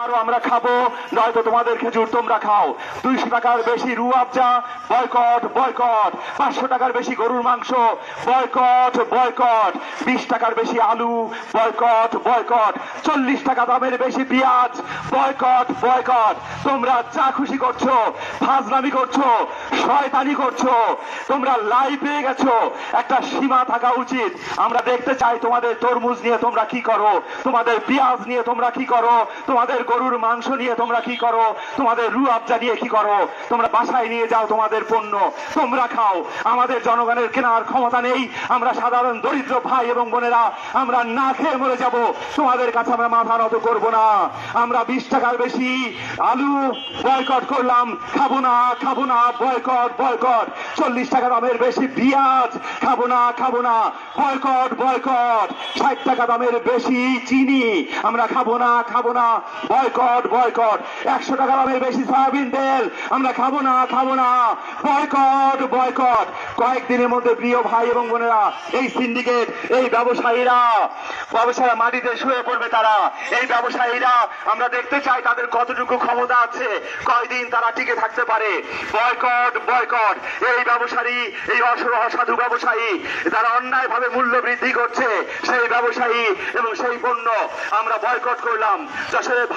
আরো আমরা খাবো, নয়তো তোমাদের খেজুর তোমরা খাও। 200 টাকার বেশি রুয়াবজা, বয়কট বয়কট। 500 টাকার বেশি গরুর মাংস, বয়কট বয়কট। 20 টাকার বেশি আলু, বয়কট বয়কট। 40 টাকা দামের বেশি পেঁয়াজ, বয়কট বয়কট। তোমরা যা খুশি করছো, ফাজলামি করছো, শয়তানি করছো, তোমরা লাই পেয়ে গেছো। একটা সীমা থাকা উচিত। আমরা দেখতে চাই তোমাদের তরমুজ নিয়ে তোমরা কি করো, তোমাদের পেঁয়াজ নিয়ে তোমরা কি করো, তোমাদের গরুর মাংস নিয়ে তোমরা কি করো, তোমাদের রুয়াবজা নিয়ে কি করো। তোমরা বাসায় নিয়ে যাও তোমাদের পণ্য, তোমরা খাও। আমাদের জনগণের কেনার ক্ষমতা নেই। আমরা সাধারণ দরিদ্র ভাই এবং বোনেরা আমরা না খেয়ে মরে যাব। তোমাদের কাছে আমরা মাথা নত করব না। আমরা 20 টাকার বেশি আলু বয়কট করলাম, খাবো না খাবো না, বয়কট বয়কট। 40 টাকা দামের বেশি পেঁয়াজ, খাবো না খাবো না, বয়কট বয়কট। 60 টাকা দামের বেশি চিনি আমরা খাবো না খাবো না, বয়কট বয়কট। 100 টাকা দামের বেশি সয়াবিন তেল আমরা খাবো না খাবো না, বয়কট বয়কট। কয়েকদিনের মধ্যে প্রিয় ভাই এবং বোনেরা, এই সিন্ডিকেট, এই ব্যবসায়ীরা মাটিতে শুয়ে পড়বে। তারা, এই ব্যবসায়ীরা, আমরা দেখতে চাই তাদের কতটুকু ক্ষমতা আছে, কয়দিন তারা টিকে থাকতে পারে। Boycott boycott. এই ব্যবসায়ী, এই অসাধু ব্যবসায়ী, তারা অন্যায় ভাবে মূল্য বৃদ্ধি করছে, সেই ব্যবসায়ী এবং সেই পণ্য আমরা বয়কট করলাম। যশোরের